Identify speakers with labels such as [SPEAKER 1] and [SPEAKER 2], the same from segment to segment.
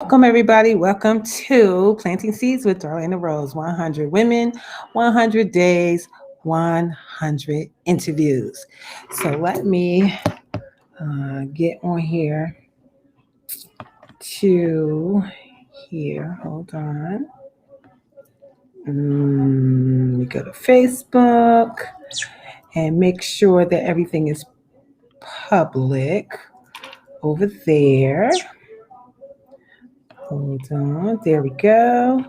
[SPEAKER 1] Welcome, everybody. Welcome to Planting Seeds with Darlaina Rose. 100 women, 100 days, 100 interviews. So let me get on here to here. Hold on. Let me go to Facebook and make sure that everything is public over there. Hold on. There we go.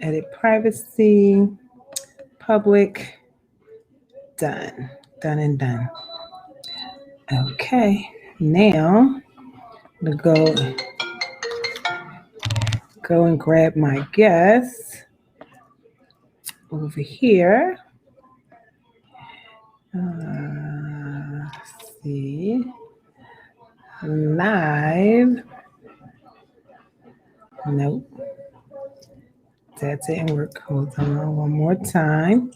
[SPEAKER 1] Edit privacy, public, done, done and done. Okay, now I'm gonna go and grab my guest over here. Let's see, live. Nope, that didn't work. Hold on one more time.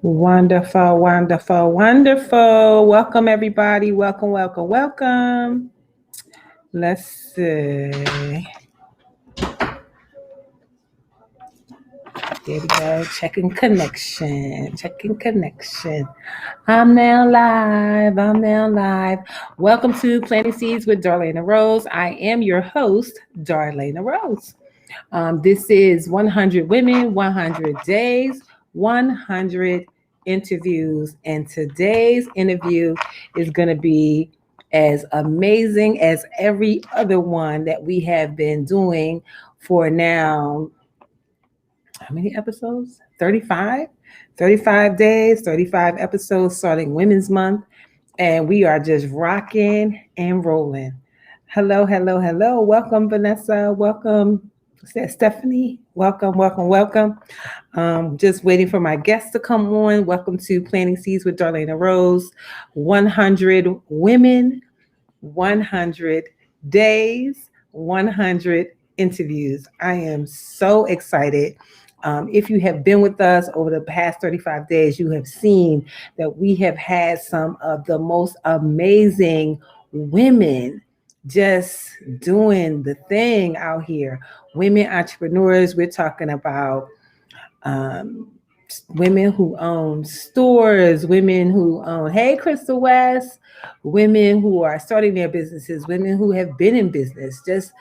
[SPEAKER 1] Wonderful, wonderful, wonderful. Welcome, everybody. Welcome, welcome, welcome. Let's see. There we go. Checking connection. Checking connection. I'm now live. I'm now live. Welcome to Planting Seeds with Darlaina Rose. I am your host, Darlaina Rose. This is 100 Women, 100 Days, 100 Interviews. And today's interview is going to be as amazing as every other one that we have been doing for now. How many episodes? 35? 35 days, 35 episodes starting Women's Month. And we are just rocking and rolling. Hello, hello, hello. Welcome, Vanessa. Welcome. Is that Stephanie? Welcome, welcome, welcome. Just waiting for my guests to come on. Welcome to Planting Seeds with Darlaina Rose. 100 women, 100 days, 100 interviews. I am so excited. If you have been with us over the past 35 days, you have seen that we have had some of the most amazing women just doing the thing out here. Women entrepreneurs. We're talking about women who own stores, women who own, hey, Crystal West, women who are starting their businesses, women who have been in business, just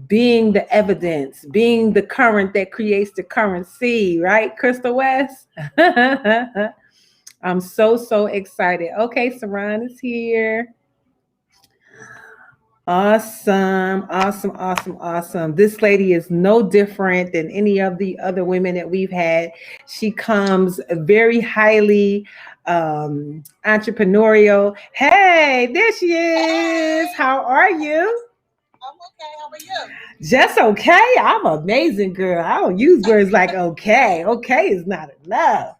[SPEAKER 1] being the evidence, being the current that creates the currency, right, Crystal West? I'm so excited. Okay, Saran is here. Awesome, awesome, awesome, awesome. This lady is no different than any of the other women that we've had. She comes very highly entrepreneurial. Hey, there she is. How are you?
[SPEAKER 2] I'm okay. How are you?
[SPEAKER 1] Just okay. I'm amazing, girl. I don't use words like okay. Okay is not enough.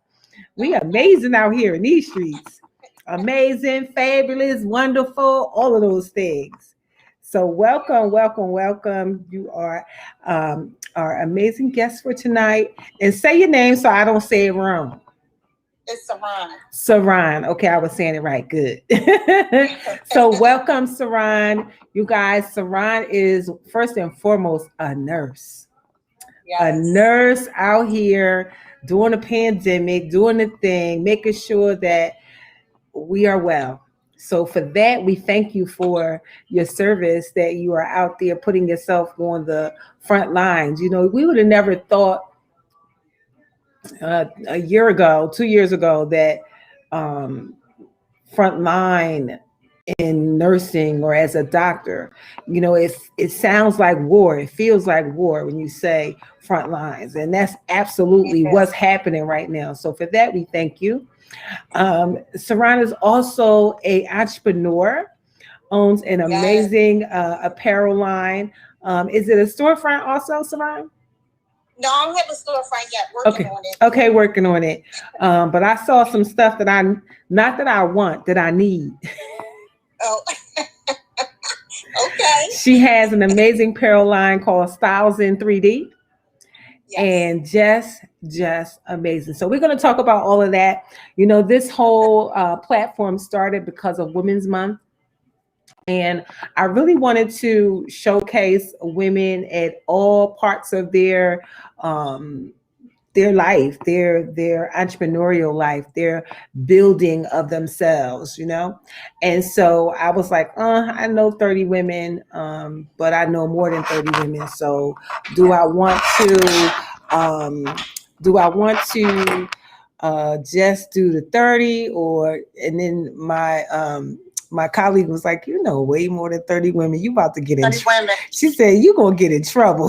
[SPEAKER 1] We amazing out here in these streets. Amazing, fabulous, wonderful, all of those things. So welcome, welcome, welcome. You are our amazing guest for tonight. And say your name so I don't say it wrong.
[SPEAKER 2] It's Saran.
[SPEAKER 1] Saran. Okay, I was saying it right. Good. So welcome, Saran. You guys, Saran is first and foremost a nurse.
[SPEAKER 2] Yes.
[SPEAKER 1] A nurse out here during the pandemic, doing the thing, making sure that we are well. So for that, we thank you for your service, that you are out there putting yourself on the front lines. You know, we would have never thought a year ago, 2 years ago, that front line in nursing or as a doctor, you know, it sounds like war. It feels like war when you say front lines. And that's absolutely what's happening right now. So for that, we thank you. Saran is also an entrepreneur, owns an amazing apparel line. Is it a storefront also, Saran?
[SPEAKER 2] No, I don't have a storefront yet. Working on it.
[SPEAKER 1] Okay, working on it. But I saw some stuff that not that I want, that I need.
[SPEAKER 2] Oh, okay.
[SPEAKER 1] She has an amazing apparel line called Styles in 3D. and just amazing. So we're going to talk about all of that. This whole platform started because of Women's Month. And I really wanted to showcase women at all parts of their life, their entrepreneurial life, their building of themselves. And so I was like, I know 30 women, but I know more than 30 women. So do I want to just do the 30, and then my colleague was like, way more than 30 women. You about to get in trouble. She said, you going to get in trouble.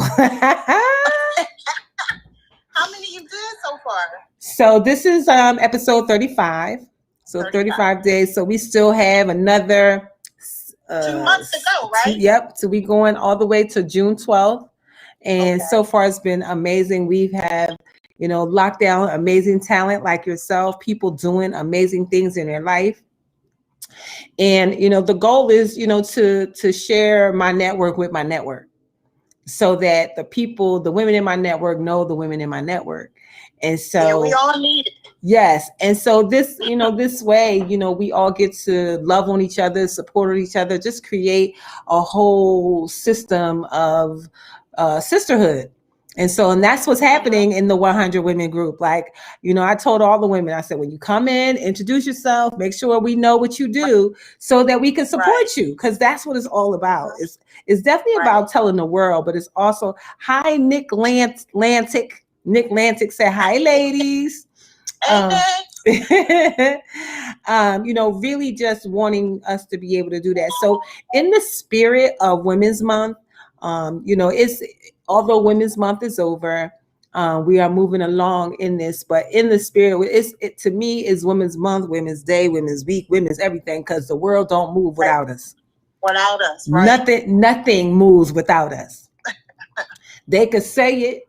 [SPEAKER 2] How many you did so far?
[SPEAKER 1] So this is episode 35. So 35 days. So we still have another
[SPEAKER 2] 2 months to go, right?
[SPEAKER 1] Yep. So we going all the way to June 12th. And so far it's been amazing. We have, locked down amazing talent like yourself, people doing amazing things in their life. And, the goal is, to share my network with my network, so that the women in my network know the women in my network. And so
[SPEAKER 2] we all need it.
[SPEAKER 1] Yes. And so this, this way, we all get to love on each other, support each other, just create a whole system of sisterhood. And that's what's happening in the 100 women group. Like, I told all the women, I said, when you come in, introduce yourself, make sure we know what you do so that we can support you. Because that's what it's all about. It's definitely about telling the world, but it's also, hi, Nick Lantic. Nick Lantic said, hi, ladies. Really just wanting us to be able to do that. So in the spirit of Women's Month, although Women's Month is over, we are moving along in this, but in the spirit, it to me is Women's Month, Women's Day, Women's Week, Women's everything, because the world don't move without us.
[SPEAKER 2] Without us, right?
[SPEAKER 1] Nothing moves without us. They could say it,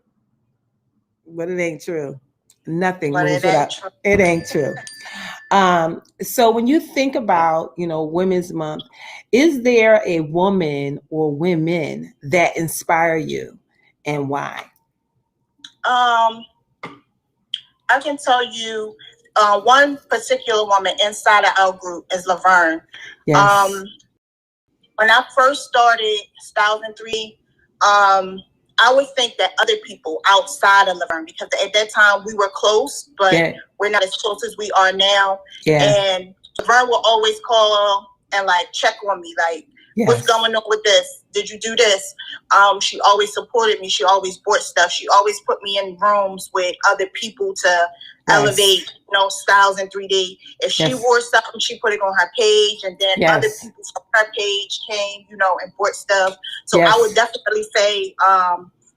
[SPEAKER 1] but it ain't true. Nothing moves without it. Ain't true. So when you think about, Women's Month, is there a woman or women that inspire you, and why?
[SPEAKER 2] I can tell you one particular woman inside of our group is Laverne.
[SPEAKER 1] Yes.
[SPEAKER 2] When I first started Styles and 3, I would think that other people outside of Laverne, because at that time we were close, but we're not as close as we are now.
[SPEAKER 1] Yeah.
[SPEAKER 2] And Laverne will always call and like check on me, like, what's going on with this? Did you do this? She always supported me. She always bought stuff. She always put me in rooms with other people to elevate, Styles in 3D. If she wore something, she put it on her page, and then other people from her page came, and bought stuff. So I would definitely say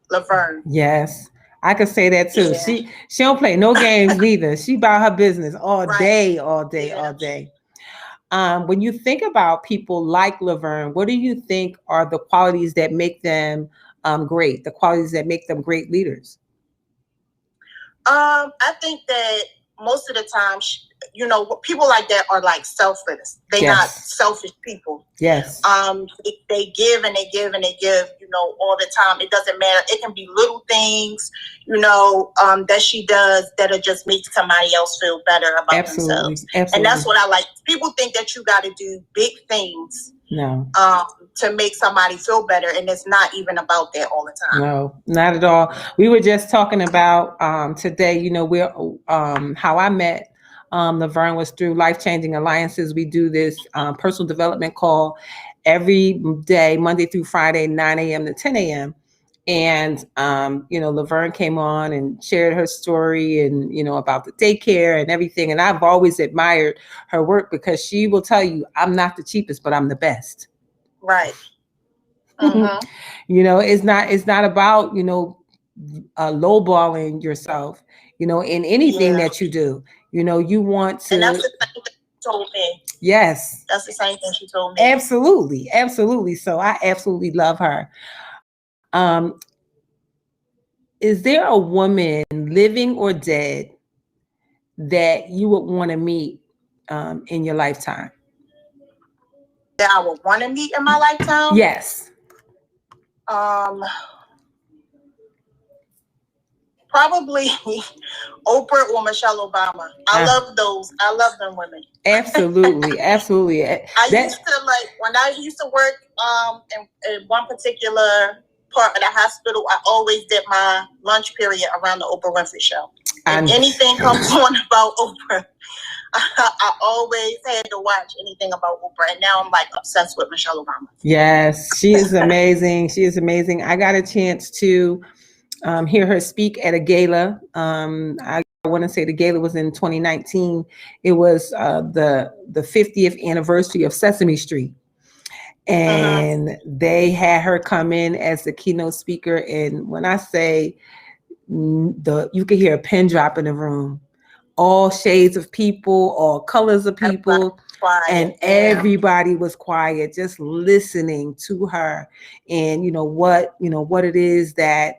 [SPEAKER 2] Laverne.
[SPEAKER 1] Yes. I could say that too. Yeah. She don't play no games neither. She about her business all day. When you think about people like Laverne, what do you think are the qualities that make them great? The qualities that make them great leaders?
[SPEAKER 2] I think that most of the time, people like that are like selfless. They're not selfish people.
[SPEAKER 1] Yes.
[SPEAKER 2] They give and they give and they give, all the time. It doesn't matter. It can be little things, that she does that'll just make somebody else feel better about themselves.
[SPEAKER 1] Absolutely.
[SPEAKER 2] And that's what I like. People think that you got to do big things.
[SPEAKER 1] No.
[SPEAKER 2] To make somebody feel better, and it's not even about that all the time.
[SPEAKER 1] No, not at all. We were just talking about today, we're how I met Laverne was through Life Changing Alliances. We do this personal development call every day, Monday through Friday, 9 a.m. to 10 a.m. And, Laverne came on and shared her story and, about the daycare and everything. And I've always admired her work, because she will tell you, I'm not the cheapest, but I'm the best.
[SPEAKER 2] Right.
[SPEAKER 1] Mm-hmm. It's not about, lowballing yourself, in anything that you do. You want to.
[SPEAKER 2] And that's the thing that she told me.
[SPEAKER 1] Yes.
[SPEAKER 2] That's the same thing she told me.
[SPEAKER 1] Absolutely. Absolutely. So I absolutely love her. Is there a woman, living or dead, that you would want to meet in your lifetime?
[SPEAKER 2] That I would want to meet in my lifetime?
[SPEAKER 1] Yes.
[SPEAKER 2] Probably Oprah or Michelle Obama. I love those. I love them women.
[SPEAKER 1] Absolutely, absolutely.
[SPEAKER 2] I used to when I used to work in one particular part of the hospital. I always did my lunch period around the Oprah Winfrey Show. And anything comes on about Oprah, I always had to watch anything about Oprah. And now I'm like obsessed with Michelle Obama.
[SPEAKER 1] Yes, she is amazing. She is amazing. I got a chance to hear her speak at a gala. I want to say the gala was in 2019. It was the 50th anniversary of Sesame Street. And they had her come in as the keynote speaker. And when I say you could hear a pin drop in the room, all shades of people, all colors of people. And everybody was quiet, just listening to her, and what it is that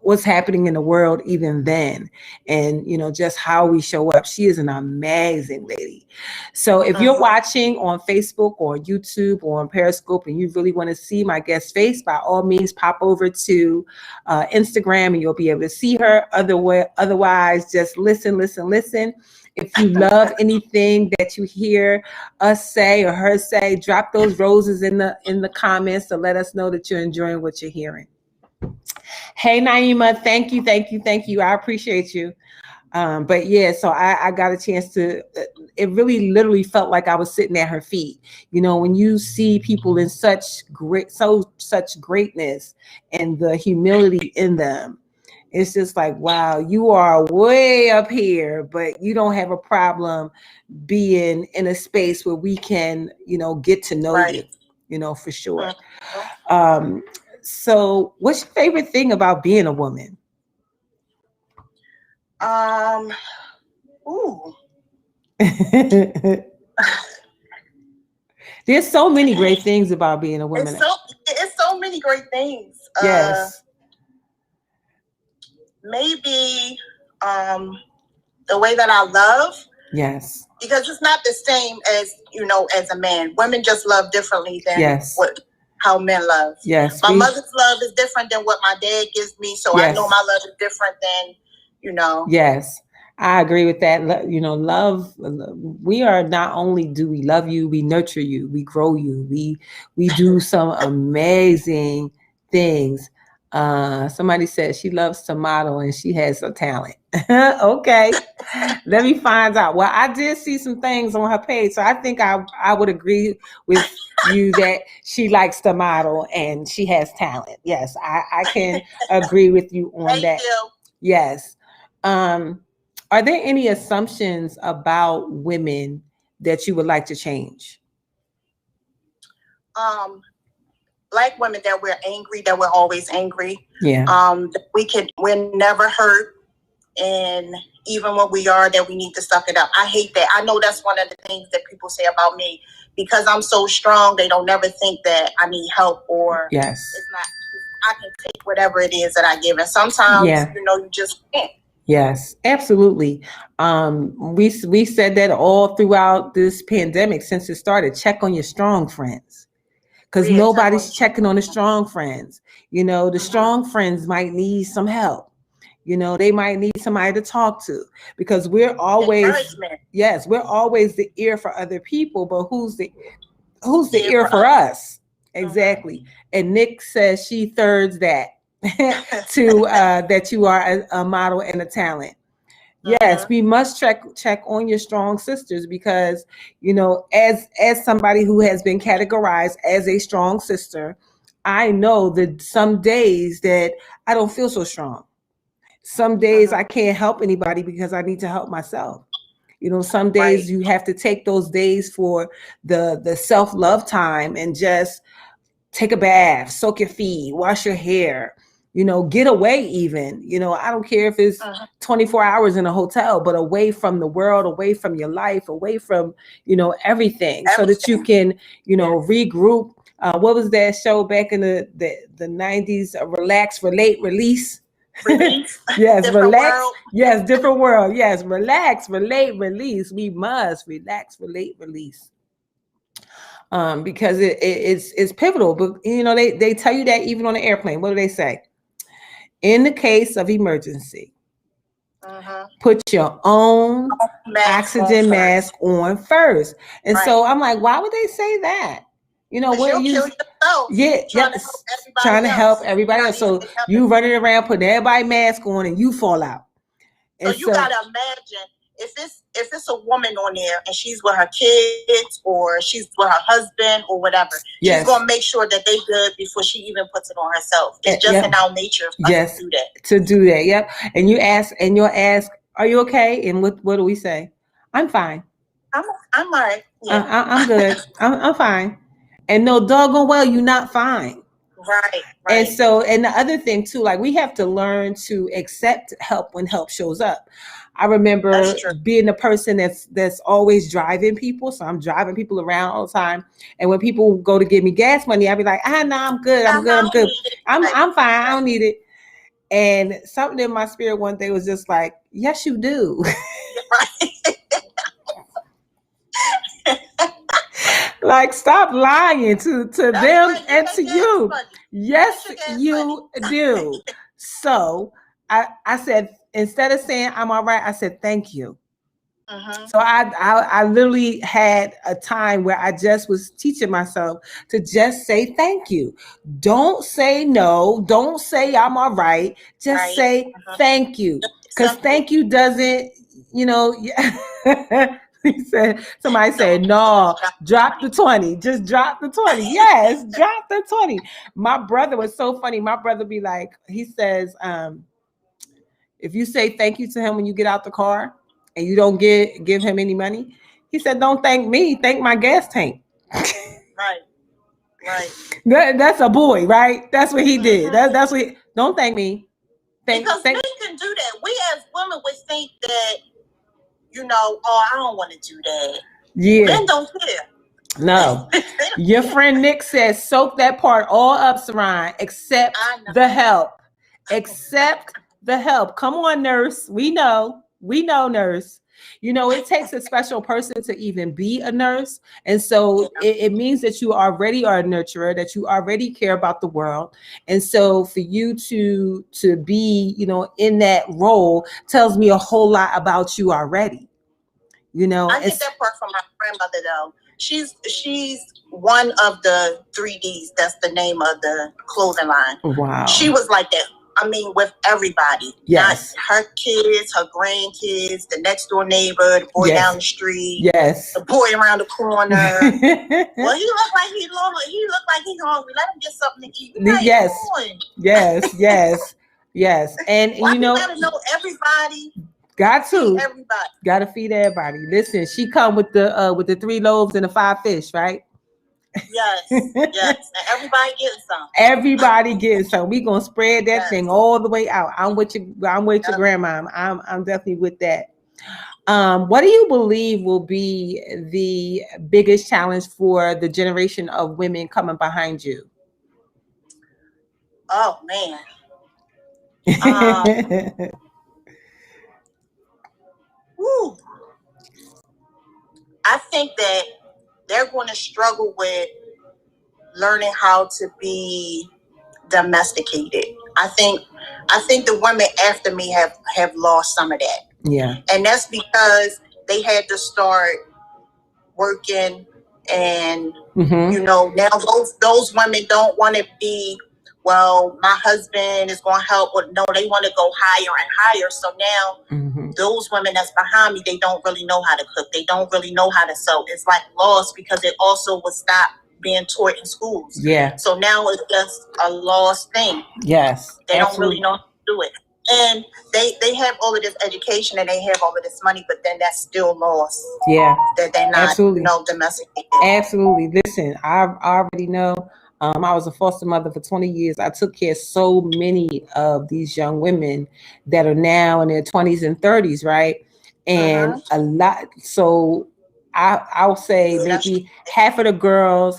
[SPEAKER 1] what's happening in the world even then, and just how we show up. She is an amazing lady. So if you're watching on Facebook or YouTube or on Periscope and you really want to see my guest face, by all means pop over to Instagram and you'll be able to see her. Otherwise, just listen. If you love anything that you hear us say or her say, drop those roses in the comments to let us know that you're enjoying what you're hearing. Hey, Naima, thank you. I appreciate you. But yeah, so I got a chance to, it really literally felt like I was sitting at her feet. When you see people in such greatness and the humility in them, it's just like, wow, you are way up here, but you don't have a problem being in a space where we can, get to know you, for sure. So what's your favorite thing about being a woman? There's so many great things about being a woman.
[SPEAKER 2] It's so many great things.
[SPEAKER 1] Yes.
[SPEAKER 2] Maybe the way that I love.
[SPEAKER 1] Yes.
[SPEAKER 2] Because it's not the same as, as a man. Women just love differently than how men love.
[SPEAKER 1] Yes.
[SPEAKER 2] My mother's love is different than what my dad gives me. So I know my love is different than,
[SPEAKER 1] Yes. I agree with that. Love, we are not only do we love you, we nurture you, we grow you. We do some amazing things. Somebody said she loves to model and she has a talent. Okay. Let me find out. Well, I did see some things on her page, so I think I would agree with you that she likes to model and she has talent. Yes, I can agree with you on that.
[SPEAKER 2] Thank you.
[SPEAKER 1] Yes. Are there any assumptions about women that you would like to change?
[SPEAKER 2] Like women, that we're angry, that we're always angry.
[SPEAKER 1] Yeah.
[SPEAKER 2] We're never hurt. And even when we are, that we need to suck it up. I hate that. I know that's one of the things that people say about me. Because I'm so strong, they don't never think that I need help or
[SPEAKER 1] yes.
[SPEAKER 2] It's not. I can take whatever it is that I give. And sometimes, you just can't.
[SPEAKER 1] Yes, absolutely. We said that all throughout this pandemic since it started. Check on your strong friends. Because nobody's checking on the strong friends. The strong friends might need some help. They might need somebody to talk to, because we're always the ear for other people, but who's the ear for us? Exactly. And Nick says she thirds that to that you are a model and a talent. Yes, we must check on your strong sisters, because as somebody who has been categorized as a strong sister, I know that some days that I don't feel so strong. Some days I can't help anybody because I need to help myself. Some days you have to take those days for the self-love time and just take a bath, soak your feet, wash your hair, get away even. I don't care if it's 24 hours in a hotel, but away from the world, away from your life, away from, everything, so that you can, regroup. What was that show back in the 90s? Relax, relate, release. Yes,
[SPEAKER 2] different
[SPEAKER 1] relax.
[SPEAKER 2] World.
[SPEAKER 1] Yes, different world. Yes, relax, relate, release. We must relax, relate, release. Because it's pivotal. But they tell you that even on the airplane. What do they say? in the case of emergency, put your own oxygen mask on first. And so I'm like, why would they say that? You know, what you trying to help everybody else. So you running around putting everybody mask on and you fall out.
[SPEAKER 2] And so you gotta imagine if it's a woman on there and she's with her kids or she's with her husband or whatever, she's gonna make sure that they good before she even puts it on herself. It's just in our nature of us to do that.
[SPEAKER 1] To do that, yep. And you'll ask, are you okay? And what do we say? I'm fine.
[SPEAKER 2] I'm all right.
[SPEAKER 1] Yeah. I'm good. I'm fine. And no, doggone well, you're not fine.
[SPEAKER 2] Right.
[SPEAKER 1] And so, and the other thing too, like we have to learn to accept help when help shows up. I remember being a person that's always driving people. So I'm driving people around all the time. And when people go to give me gas money, I'd be like, no, I'm good. I'm good. I'm fine. I don't need it. And something in my spirit one day was just like, yes, you do. Like, stop lying to them and to you. Yes, you do. So I said, instead of saying I'm all right, I said, thank you. So I literally had a time where I just was teaching myself to just say thank you. Don't say no. Don't say I'm all right. Just say thank you. Because thank you doesn't, you know. Somebody said, no, drop the 20. Just drop the 20. Yes, drop the 20. My brother was so funny. My brother be like, he says, if you say thank you to him when you get out the car and you don't give him any money, he said, don't thank me, thank my gas tank.
[SPEAKER 2] Right.
[SPEAKER 1] That's a boy, right? That's what he did. That's what don't thank me.
[SPEAKER 2] Because men can do that. We as women would think that, you know, I don't want to do that.
[SPEAKER 1] Yeah.
[SPEAKER 2] Men don't care.
[SPEAKER 1] No. Your friend Nick says, soak that part all up, Saran, except the help. Except the help. Come on, nurse. We know, nurse. You know, it takes a special person to even be a nurse. And so it means that you already are a nurturer, that you already care about the world. And so for you to be, you know, in that role tells me a whole lot about you already. You know,
[SPEAKER 2] I get that part from my grandmother though. She's one of the 3Ds. That's the name of the clothing line.
[SPEAKER 1] Wow.
[SPEAKER 2] She was like that. I mean, with everybody.
[SPEAKER 1] Yes.
[SPEAKER 2] Not her kids, her grandkids, the next door neighbor, the boy down the street.
[SPEAKER 1] Yes.
[SPEAKER 2] The boy around the corner. Well, he looked like he's hungry. Let him get something to eat.
[SPEAKER 1] Yes. And
[SPEAKER 2] you
[SPEAKER 1] know,
[SPEAKER 2] gotta know everybody.
[SPEAKER 1] Got to
[SPEAKER 2] feed everybody.
[SPEAKER 1] Gotta feed everybody. Listen, she come with the 3 loaves and the 5 fish, right?
[SPEAKER 2] Yes. And everybody getting some.
[SPEAKER 1] Everybody getting some. We gonna spread that thing all the way out. I'm with your grandma. I'm definitely with that. What do you believe will be the biggest challenge for the generation of women coming behind you?
[SPEAKER 2] Oh man. I think that they're going to struggle with learning how to be domesticated. I think the women after me have lost some of that.
[SPEAKER 1] Yeah.
[SPEAKER 2] And that's because they had to start working and you know, now those women don't want to be, well, my husband is going to help, or no, they want to go higher and higher. So now those women that's behind me, they don't really know how to cook. They don't really know how to sew. It's like lost because it also was stopped being taught in schools.
[SPEAKER 1] Yeah.
[SPEAKER 2] So now it's just a lost thing.
[SPEAKER 1] Yes.
[SPEAKER 2] They don't really know how to do it. And they have all of this education and they have all of this money, but then that's still lost.
[SPEAKER 1] Yeah.
[SPEAKER 2] That they're not, domesticated.
[SPEAKER 1] Absolutely. Listen, I already know. I was a foster mother for 20 years. I took care of so many of these young women that are now in their 20s and 30s, right? And a lot. So I'll say maybe half of the girls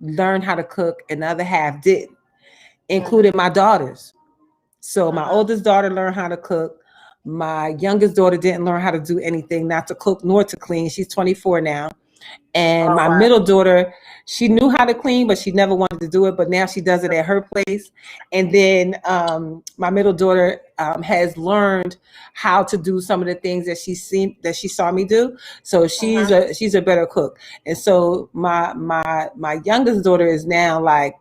[SPEAKER 1] learned how to cook and the other half didn't, including my daughters. So my oldest daughter learned how to cook. My youngest daughter didn't learn how to do anything, not to cook nor to clean. She's 24 now. And my middle daughter, she knew how to clean, but she never wanted to do it. But now she does it at her place. And then my middle daughter has learned how to do some of the things that she saw me do. So she's a better cook. And so my youngest daughter is now like,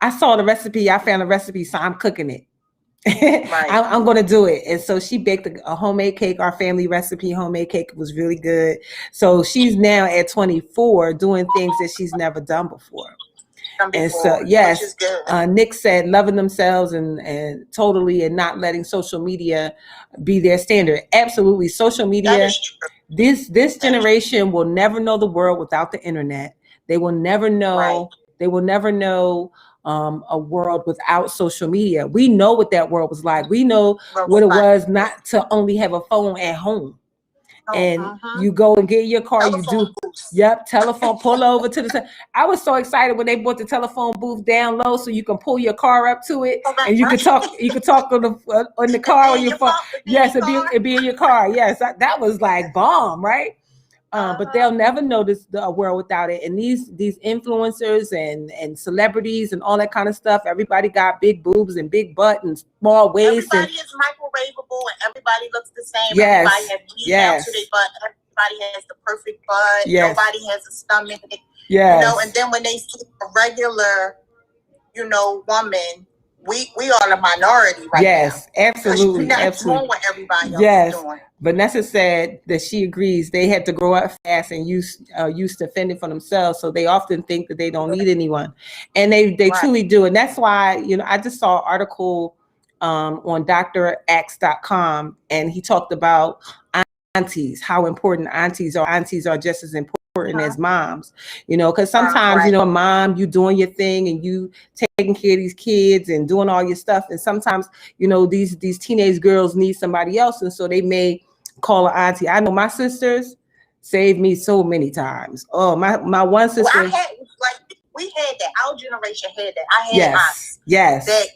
[SPEAKER 1] I saw the recipe, I found a recipe, so I'm cooking it. Right. I'm going to do it. And so she baked a homemade cake. Our family recipe homemade cake was really good. So she's now at 24 doing things that she's never done before. And so, yes, Nick said loving themselves and totally, and not letting social media be their standard. Absolutely. Social media, this generation will never know the world without the internet. They will never know. Right. They will never know a world without social media. We know what that world was like. We know what it was not to only have a phone at home. And you go and get your car, telephone you do booths. Yep, telephone, pull over to the I was so excited when they brought the telephone booth down low so you can pull your car up to it and you could talk on the car on your phone. Yes, it'd be in your car. Yes, that was like bomb, right? But they'll never notice the world without it. And these influencers and celebrities and all that kind of stuff, everybody got big boobs and big butt and small waist.
[SPEAKER 2] Everybody is microwavable and everybody looks the same. Yes. Everybody has meat down to their butt. Everybody has the perfect butt. Yes. Nobody has a stomach. Yes. You know, and then when they see a regular, woman, we are the minority right now.
[SPEAKER 1] Yes, absolutely.
[SPEAKER 2] Absolutely. Doing what everybody else is doing.
[SPEAKER 1] Vanessa said that she agrees they had to grow up fast and used to fending for themselves, so they often think that they don't need anyone, and they truly do. And that's why I just saw an article on drax.com, and he talked about aunties, how important aunties are. Aunties are just as important as moms, because sometimes a mom, you doing your thing and you taking care of these kids and doing all your stuff, and sometimes these teenage girls need somebody else, and so they may call an auntie. I know my sisters saved me so many times. Oh, my one sister.
[SPEAKER 2] Well, we had that. Our generation had that. I had aunts.
[SPEAKER 1] Yes.
[SPEAKER 2] That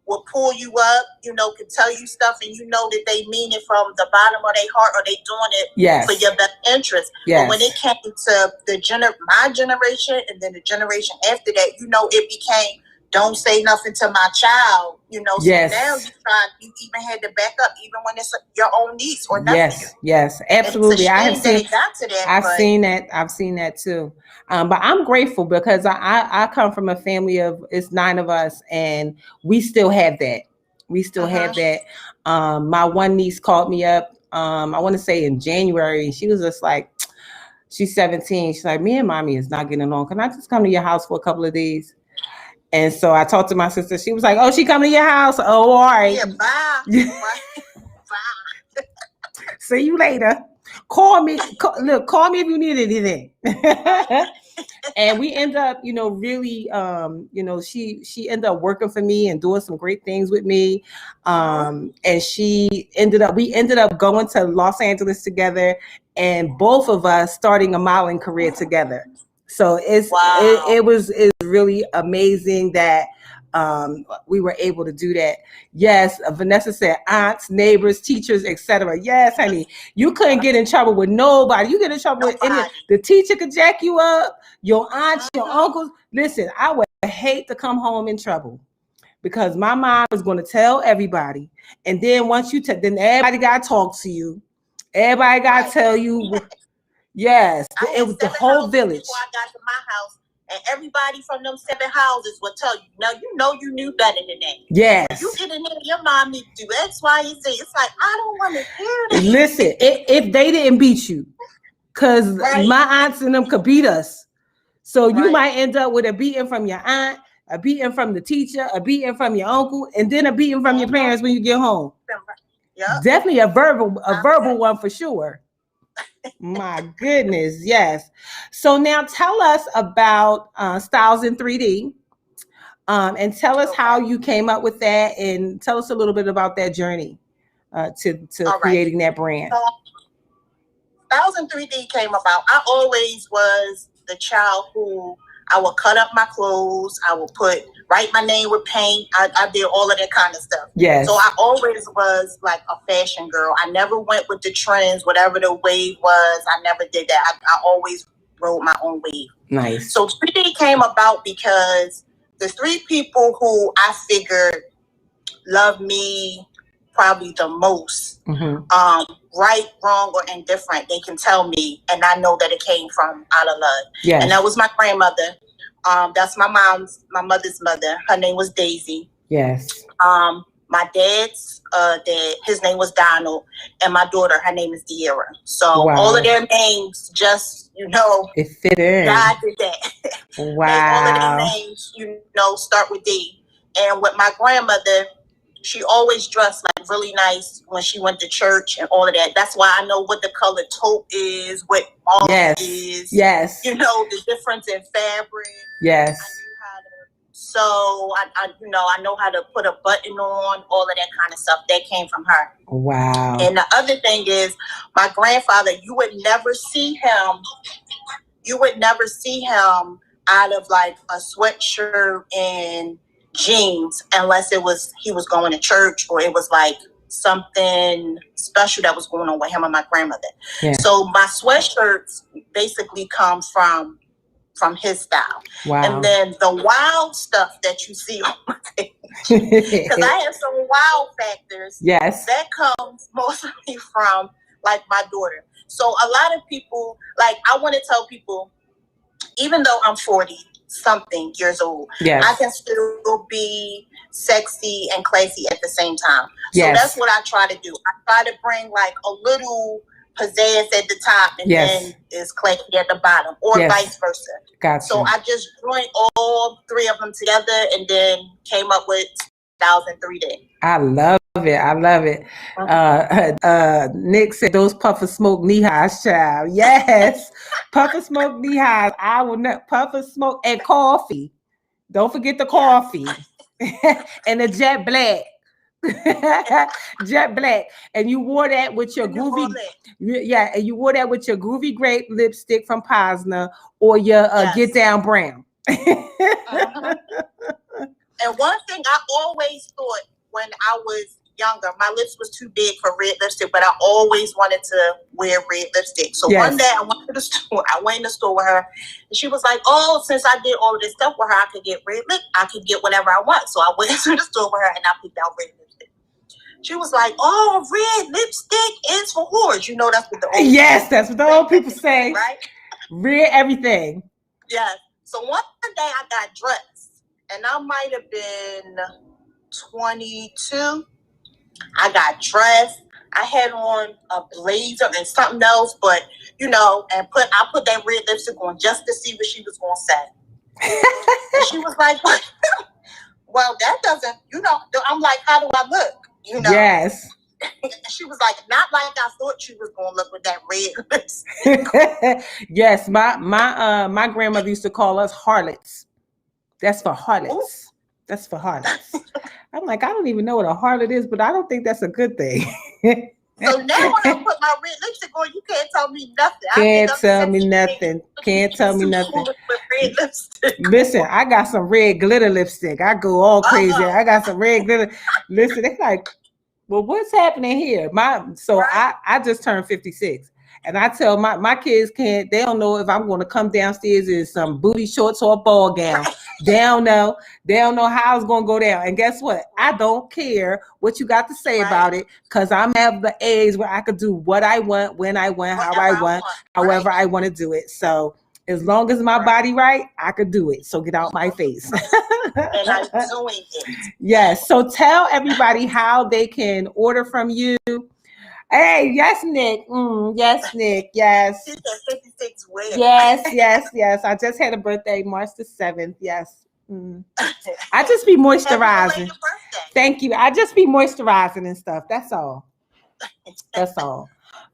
[SPEAKER 2] will pull you up, can tell you stuff, and that they mean it from the bottom of their heart, or they doing it for your best interest.
[SPEAKER 1] Yes.
[SPEAKER 2] But when it came to my generation and then the generation after that, it became, don't say nothing to my child, So now you even had to back up, even when it's your own niece or nephew.
[SPEAKER 1] Yes, absolutely.
[SPEAKER 2] I've seen
[SPEAKER 1] that too. But I'm grateful because I come from a family of, it's 9 of us, and we still have that. We still have that. My one niece called me up, I want to say in January. She was just like, she's 17. She's like, me and mommy is not getting along. Can I just come to your house for a couple of days? And so I talked to my sister. She was like, oh, she coming to your house? Oh, all right.
[SPEAKER 2] Yeah, bye. Bye.
[SPEAKER 1] See you later. Call me. Call me if you need anything. And we end up, really, she ended up working for me and doing some great things with me. And we ended up going to Los Angeles together, and both of us starting a modeling career together. So it was really amazing that we were able to do that. Yes, Vanessa said aunts, neighbors, teachers, etc. Yes, honey, you couldn't get in trouble with nobody. You get in trouble with the teacher could jack you up, your aunts, your uncles. Listen, I would hate to come home in trouble because my mom is going to tell everybody, and then once you then everybody got to talk to you. Everybody got to tell you. Yes, it was the whole village.
[SPEAKER 2] Before I got to my house, and everybody from them 7 houses would tell you, now you knew better than that.
[SPEAKER 1] Yes.
[SPEAKER 2] You get in there, your mom need to do X, Y, and Z. It's like, I don't want to hear that.
[SPEAKER 1] Listen, if they didn't beat you, because my aunts and them could beat us. So you might end up with a beating from your aunt, a beating from the teacher, a beating from your uncle, and then a beating from your parents when you get home.
[SPEAKER 2] Yep.
[SPEAKER 1] Definitely a verbal one for sure. My goodness, yes. So now tell us about Styles in 3D, and tell us how you came up with that, and tell us a little bit about that journey to creating that brand.
[SPEAKER 2] So, Styles in 3D came about. I always was the child who I would cut up my clothes. I would write my name with paint. I did all of that kind of stuff.
[SPEAKER 1] Yes.
[SPEAKER 2] So I always was like a fashion girl. I never went with the trends, whatever the wave was. I never did that. I always rode my own wave.
[SPEAKER 1] Nice.
[SPEAKER 2] So 3D came about because the 3 people who I figured love me probably the most, right, wrong, or indifferent, they can tell me, and I know that it came from out of love.
[SPEAKER 1] Yes.
[SPEAKER 2] And that was my grandmother. That's my mother's mother. Her name was Daisy.
[SPEAKER 1] Yes.
[SPEAKER 2] My dad's dad, his name was Donald, and my daughter, her name is De'Ara. So all of their names, just,
[SPEAKER 1] it fit in.
[SPEAKER 2] God did that.
[SPEAKER 1] Wow.
[SPEAKER 2] All of their names, start with D. And with my grandmother, she always dressed like really nice when she went to church and all of that. That's why I know what the color taupe is, what mauve is.
[SPEAKER 1] Yes.
[SPEAKER 2] The difference in fabric.
[SPEAKER 1] Yes.
[SPEAKER 2] So I know how to put a button on, all of that kind of stuff. That came from her.
[SPEAKER 1] Wow.
[SPEAKER 2] And the other thing is, my grandfather, you would never see him out of like a sweatshirt and jeans unless he was going to church, or it was like something special that was going on with him and my grandmother. Yeah. So my sweatshirts basically come from his style.
[SPEAKER 1] Wow.
[SPEAKER 2] And then the wild stuff that you see on my page, because I have some wild factors.
[SPEAKER 1] Yes.
[SPEAKER 2] That comes mostly from like my daughter. So a lot of people, like, I want to tell people, even though I'm 40-something years old,
[SPEAKER 1] yes,
[SPEAKER 2] I can still be sexy and classy at the same time. So
[SPEAKER 1] yes,
[SPEAKER 2] that's what I try to do. I try to bring like a little pizzazz at the top and
[SPEAKER 1] yes,
[SPEAKER 2] then it's classy at the bottom, or
[SPEAKER 1] yes,
[SPEAKER 2] vice versa.
[SPEAKER 1] Gotcha.
[SPEAKER 2] So I just joined all 3 of them together and then came up with 1003D.
[SPEAKER 1] I love it. Nick said those puffer smoke knee highs, child. Yes. Puffer smoke knee highs. I will not puffer smoke and coffee. Don't forget the coffee. And the jet black. Jet black. And you wore that with your groovy, and you wore that with your groovy grape lipstick from Posner, or your Get Down Brown.
[SPEAKER 2] And one thing I always thought when I was younger, my lips was too big for red lipstick, but I always wanted to wear red lipstick. So one day I went to the store. I went in the store with her, and she was like, "Oh, since I did all of this stuff with her, I could get red lip. I could get whatever I want." So I went to the store with her and I picked out red lipstick. She was like, "Oh, red lipstick is for whores." That's what the old
[SPEAKER 1] that's what the old people say,
[SPEAKER 2] right?
[SPEAKER 1] Red everything.
[SPEAKER 2] Yes. So one day I got dressed, and I might have been 22. I got dressed. I had on a blazer and something else, but and I put that red lipstick on just to see what she was going to say. And she was like, "Well, that doesn't, I'm like, how do I look?"
[SPEAKER 1] Yes.
[SPEAKER 2] And she was like, "Not like I thought you was going to look with that red lipstick."
[SPEAKER 1] Yes, my grandmother used to call us harlots. That's for harlots. Ooh. That's for harlots. I'm like, I don't even know what a harlot is, but I don't think that's a good thing.
[SPEAKER 2] So now when I put my red lipstick on, you can't tell me nothing.
[SPEAKER 1] Can't tell me nothing.
[SPEAKER 2] Red lipstick.
[SPEAKER 1] Listen, I got some red glitter lipstick. I go all crazy. I got some red glitter. Listen, they're like, well, what's happening here? I just turned 56. And I tell my kids they don't know if I'm going to come downstairs in some booty shorts or a ball gown. They don't know how it's going to go down. And guess what? I don't care what you got to say about it, because I'm at the age where I could do what I want, when I want, how I want, however I want to do it. So as long as my body right, I could do it. So get out my face.
[SPEAKER 2] And I'm doing it.
[SPEAKER 1] Yes. So tell everybody how they can order from you. Hey, yes, Nick. Yes, Nick. Yes.
[SPEAKER 2] She's at 56 weeks.
[SPEAKER 1] Yes. I just had a birthday, March the 7th. Yes. I just be moisturizing. Thank you. I just be moisturizing and stuff. That's all.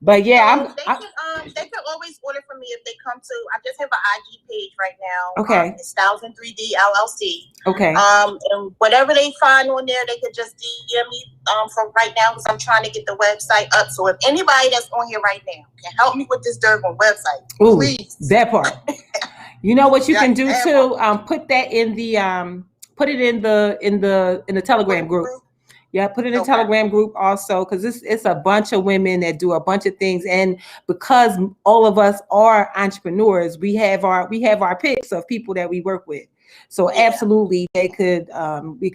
[SPEAKER 1] But yeah,
[SPEAKER 2] they can always order from me if they come to. I just have an IG page right now.
[SPEAKER 1] Okay.
[SPEAKER 2] It's 1003D LLC.
[SPEAKER 1] Okay.
[SPEAKER 2] And whatever they find on there, they could just DM me from right now, because I'm trying to get the website up. So if anybody that's on here right now can help me with this Durban website, please.
[SPEAKER 1] That part. You know what you can do too? Put that in the put it in the Telegram group. Yeah, put it in a Telegram group also, because it's a bunch of women that do a bunch of things, and because all of us are entrepreneurs, we have our picks of people that we work with. So absolutely, we could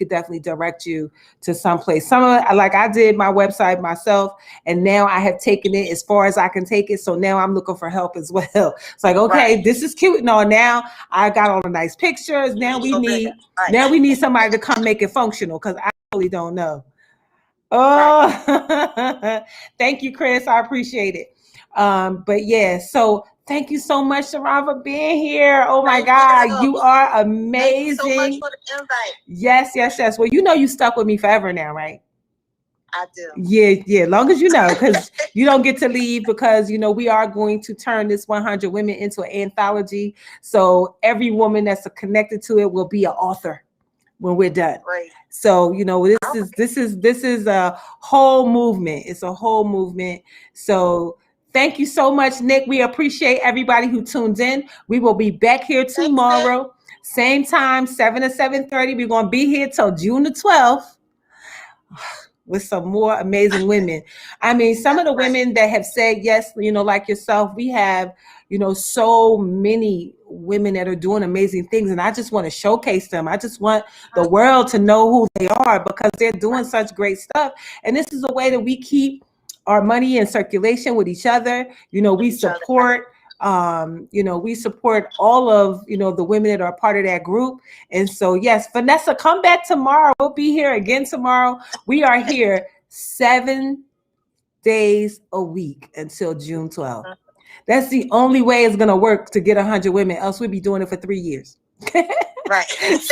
[SPEAKER 1] definitely direct you to someplace. Like I did my website myself, and now I have taken it as far as I can take it. So now I'm looking for help as well. It's like, okay, this is cute. No, now I got all the nice pictures. Now we need somebody to come make it functional, because I really don't know. Oh, thank you, Chris. I appreciate it. But yeah, so thank you so much, Sharon, for being here. Oh my God, you are amazing. Thank you so much for the invite. Yes. Well, you stuck with me forever now, right?
[SPEAKER 2] I do.
[SPEAKER 1] Yeah. Long as you know, because you don't get to leave, because we are going to turn this 100 women into an anthology. So every woman that's connected to it will be an author when we're done.
[SPEAKER 2] Right.
[SPEAKER 1] So this is a whole movement. It's a whole movement. So thank you so much, Nick. We appreciate everybody who tuned in. We will be back here tomorrow, same time, 7 to 7:30. We're gonna be here till June the 12th with some more amazing women. I mean, some of the women that have said yes, like yourself, we have, so many women that are doing amazing things, and I just want to showcase them. I just want the world to know who they are, because they're doing such great stuff. And this is a way that we keep our money in circulation with each other. We support we support all of the women that are part of that group. And so yes, Vanessa, come back tomorrow. We'll be here again tomorrow. We are here 7 days a week until June 12th. That's the only way it's gonna work to get 100 women. Else we'd be doing it for 3 years.
[SPEAKER 2] Right.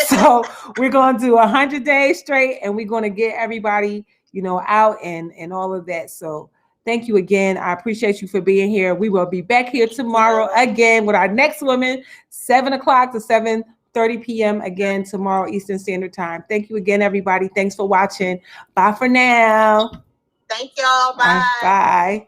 [SPEAKER 1] So we're gonna do 100 days straight, and we're gonna get everybody out and all of that. So thank you again. I appreciate you for being here. We will be back here tomorrow again with our next woman, 7 o'clock to 7:30 p.m. again tomorrow Eastern Standard Time. Thank you again, everybody. Thanks for watching. Bye for now.
[SPEAKER 2] Thank y'all. Bye.
[SPEAKER 1] Bye.